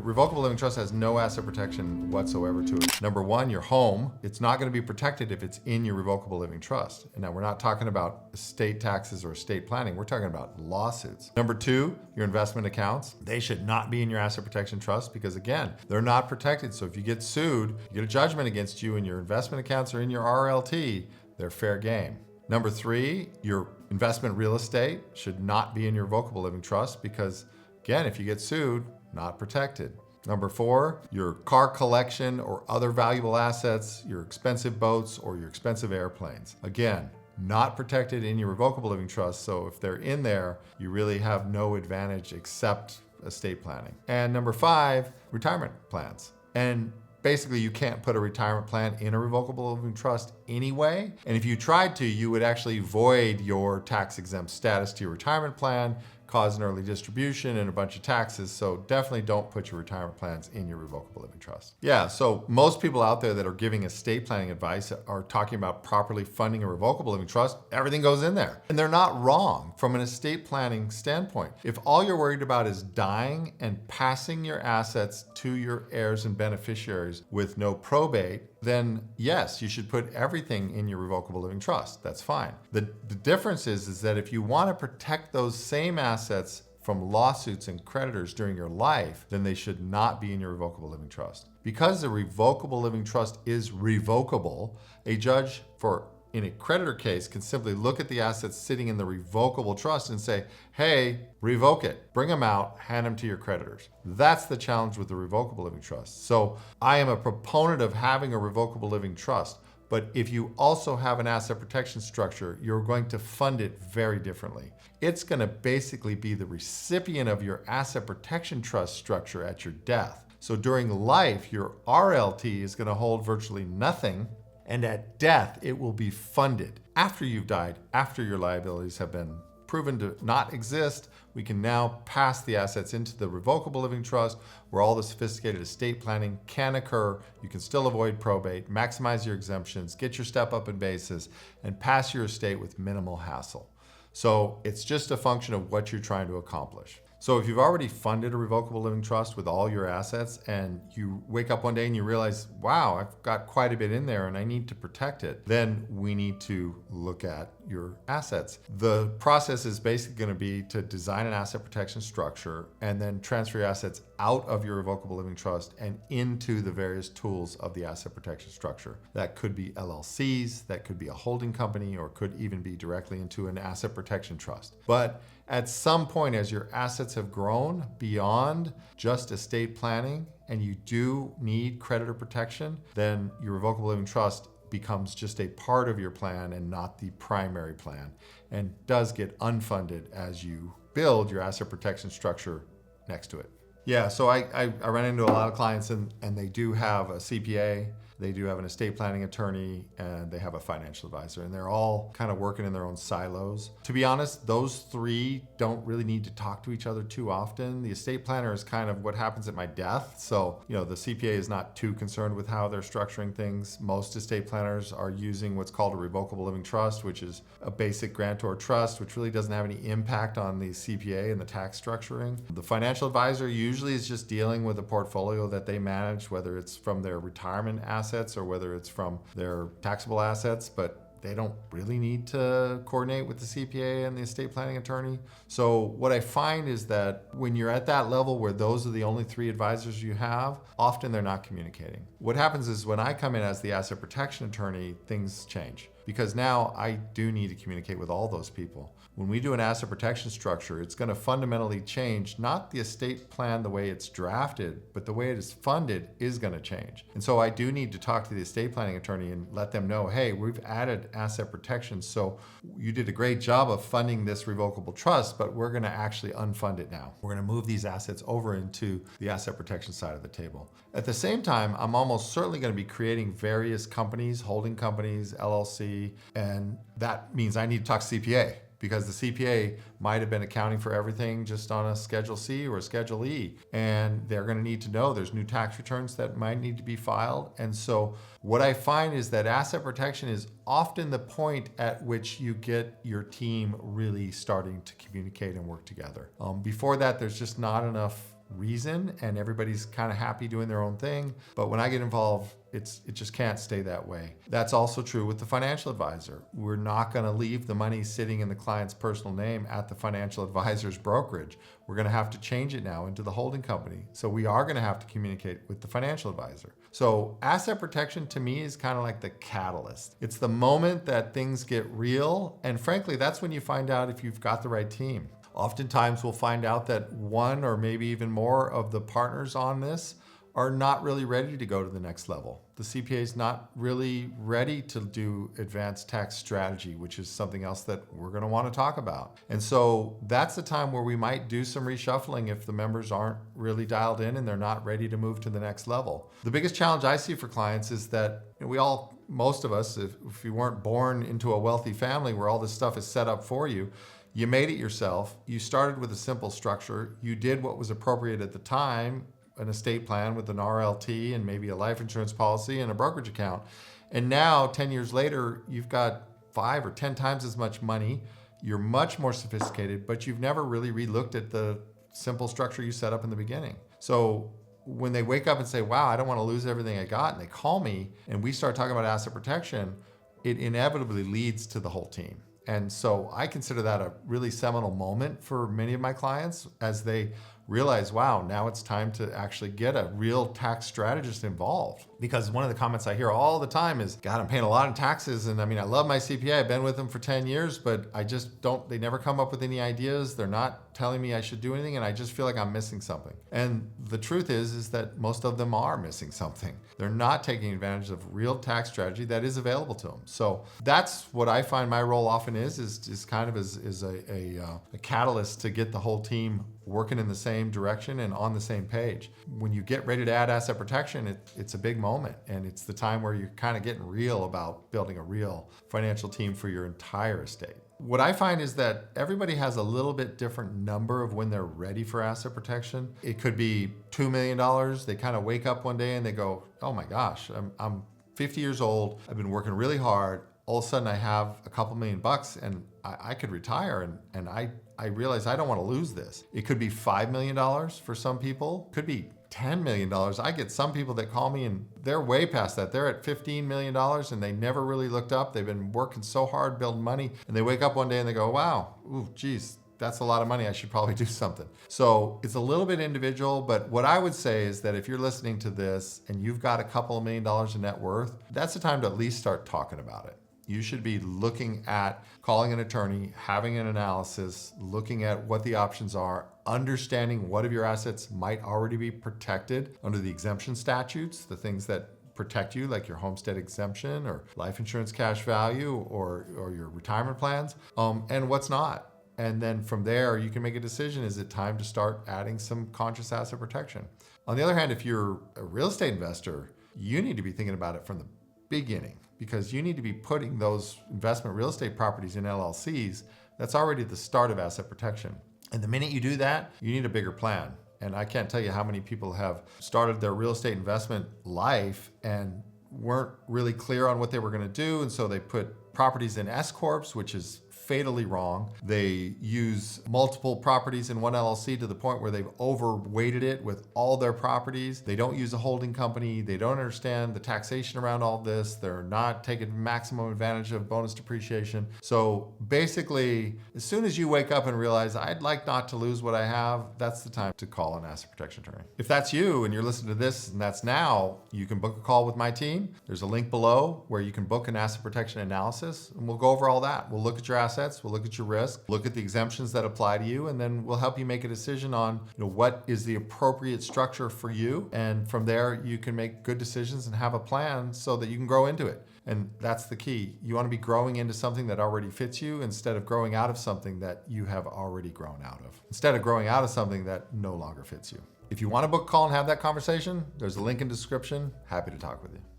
revocable living trust has no asset protection whatsoever to it. Number one, your home, it's not going to be protected if it's in your revocable living trust. And now we're not talking about estate taxes or estate planning. We're talking about lawsuits. Number two, your investment accounts, they should not be in your asset protection trust because again, they're not protected. So if you get sued, you get a judgment against you and your investment accounts are in your RLT, they're fair game. Number three, your investment real estate should not be in your revocable living trust because again, if you get sued, not protected. Number four, your car collection or other valuable assets, your expensive boats or your expensive airplanes. Again, not protected in your revocable living trust. So if they're in there, you really have no advantage except estate planning. And number five, retirement plans. And basically, you can't put a retirement plan in a revocable living trust anyway. And if you tried to, you would actually void your tax-exempt status to your retirement plan, cause an early distribution and a bunch of taxes. So definitely don't put your retirement plans in your revocable living trust. Yeah, so most people out there that are giving estate planning advice are talking about properly funding a revocable living trust. Everything goes in there. And they're not wrong from an estate planning standpoint. If all you're worried about is dying and passing your assets to your heirs and beneficiaries with no probate, then yes, you should put everything in your revocable living trust. That's fine. The difference is that if you want to protect those same assets from lawsuits and creditors during your life, then they should not be in your revocable living trust. Because the revocable living trust is revocable, a judge in a creditor case can simply look at the assets sitting in the revocable trust and say, hey, revoke it, bring them out, hand them to your creditors. That's the challenge with the revocable living trust. So I am a proponent of having a revocable living trust, but if you also have an asset protection structure, you're going to fund it very differently. It's going to basically be the recipient of your asset protection trust structure at your death. So during life, your RLT is going to hold virtually nothing. And at death, it will be funded. After you've died, after your liabilities have been proven to not exist, we can now pass the assets into the revocable living trust where all the sophisticated estate planning can occur. You can still avoid probate, maximize your exemptions, get your step up in basis, and pass your estate with minimal hassle. So it's just a function of what you're trying to accomplish. So if you've already funded a revocable living trust with all your assets and you wake up one day and you realize, wow, I've got quite a bit in there and I need to protect it, then we need to look at your assets. The process is basically going to be to design an asset protection structure and then transfer your assets out of your revocable living trust and into the various tools of the asset protection structure. That could be LLCs, that could be a holding company, or could even be directly into an asset protection trust. But at some point, as your assets have grown beyond just estate planning and you do need creditor protection, then your revocable living trust becomes just a part of your plan and not the primary plan, and does get unfunded as you build your asset protection structure next to it. Yeah, so I run into a lot of clients and they do have a CPA, they do have an estate planning attorney, and they have a financial advisor, and they're all kind of working in their own silos. To be honest, those three don't really need to talk to each other too often. The estate planner is kind of what happens at my death. So, the CPA is not too concerned with how they're structuring things. Most estate planners are using what's called a revocable living trust, which is a basic grantor trust, which really doesn't have any impact on the CPA and the tax structuring. The financial advisor usually is just dealing with a portfolio that they manage, whether it's from their retirement assets or whether it's from their taxable assets, but they don't really need to coordinate with the CPA and the estate planning attorney. So what I find is that when you're at that level where those are the only three advisors you have, often they're not communicating. What happens is when I come in as the asset protection attorney, things change. Because now I do need to communicate with all those people. When we do an asset protection structure, it's going to fundamentally change, not the estate plan the way it's drafted, but the way it is funded is going to change. And so I do need to talk to the estate planning attorney and let them know, hey, we've added asset protection, so you did a great job of funding this revocable trust, but we're going to actually unfund it now. We're going to move these assets over into the asset protection side of the table. At the same time, I'm almost certainly going to be creating various companies, holding companies, LLC, and that means I need to talk to CPA, because the CPA might have been accounting for everything just on a Schedule C or a Schedule E. And they're going to need to know there's new tax returns that might need to be filed. And so what I find is that asset protection is often the point at which you get your team really starting to communicate and work together. Before that, there's just not enough reason and everybody's kind of happy doing their own thing. But when I get involved, it just can't stay that way. That's also true with the financial advisor. We're not going to leave the money sitting in the client's personal name at the financial advisor's brokerage. We're going to have to change it now into the holding company. So we are going to have to communicate with the financial advisor. So asset protection to me is kind of like the catalyst. It's the moment that things get real. And frankly, that's when you find out if you've got the right team. Oftentimes we'll find out that one or maybe even more of the partners on this are not really ready to go to the next level. The CPA is not really ready to do advanced tax strategy, which is something else that we're going to want to talk about. And so that's the time where we might do some reshuffling if the members aren't really dialed in and they're not ready to move to the next level. The biggest challenge I see for clients is that most of us, if you weren't born into a wealthy family where all this stuff is set up for you, you made it yourself. You started with a simple structure. You did what was appropriate at the time, an estate plan with an RLT and maybe a life insurance policy and a brokerage account. And now, 10 years later, you've got 5 or 10 times as much money. You're much more sophisticated, but you've never really relooked at the simple structure you set up in the beginning. So when they wake up and say, wow, I don't want to lose everything I got, and they call me and we start talking about asset protection, it inevitably leads to the whole team. And so I consider that a really seminal moment for many of my clients as they realize, wow, now it's time to actually get a real tax strategist involved. Because one of the comments I hear all the time is, God, I'm paying a lot in taxes. And I mean, I love my CPA. I've been with them for 10 years, but they never come up with any ideas. They're not telling me I should do anything. And I just feel like I'm missing something. And the truth is that most of them are missing something. They're not taking advantage of real tax strategy that is available to them. So that's what I find my role often is a catalyst to get the whole team working in the same direction and on the same page. When you get ready to add asset protection, it's a big moment, and it's the time where you're kind of getting real about building a real financial team for your entire estate. What I find is that everybody has a little bit different number of when they're ready for asset protection. It could be $2 million. They kind of wake up one day and they go, oh my gosh, I'm 50 years old. I've been working really hard. All of a sudden I have a couple $1,000,000 and I could retire, and I realize I don't want to lose this. It could be $5 million for some people. It could be $10 million. I get some people that call me and they're way past that. They're at $15 million and they never really looked up. They've been working so hard building money, and they wake up one day and they go, wow, ooh, geez, that's a lot of money. I should probably do something. So it's a little bit individual, but what I would say is that if you're listening to this and you've got a couple of $1 million in net worth, that's the time to at least start talking about it. You should be looking at calling an attorney, having an analysis, looking at what the options are, understanding what of your assets might already be protected under the exemption statutes, the things that protect you, like your homestead exemption or life insurance cash value or your retirement plans, and what's not. And then from there, you can make a decision. Is it time to start adding some conscious asset protection? On the other hand, if you're a real estate investor, you need to be thinking about it from the beginning, because you need to be putting those investment real estate properties in LLCs. That's already the start of asset protection. And the minute you do that, you need a bigger plan. And I can't tell you how many people have started their real estate investment life and weren't really clear on what they were going to do. And so they put properties in S corps, which is fatally wrong. They use multiple properties in one LLC to the point where they've overweighted it with all their properties. They don't use a holding company. They don't understand the taxation around all this. They're not taking maximum advantage of bonus depreciation. So basically, as soon as you wake up and realize, I'd like not to lose what I have, that's the time to call an asset protection attorney. If that's you and you're listening to this and that's now, you can book a call with my team. There's a link below where you can book an asset protection analysis, and we'll go over all that. We'll look at your assets. We'll look at your risk, look at the exemptions that apply to you, and then we'll help you make a decision on what is the appropriate structure for you. And from there, you can make good decisions and have a plan so that you can grow into it. And that's the key. You want to be growing into something that already fits you instead of growing out of something that you have already grown out of. Instead of growing out of something that no longer fits you. If you want to book a call and have that conversation, there's a link in the description. Happy to talk with you.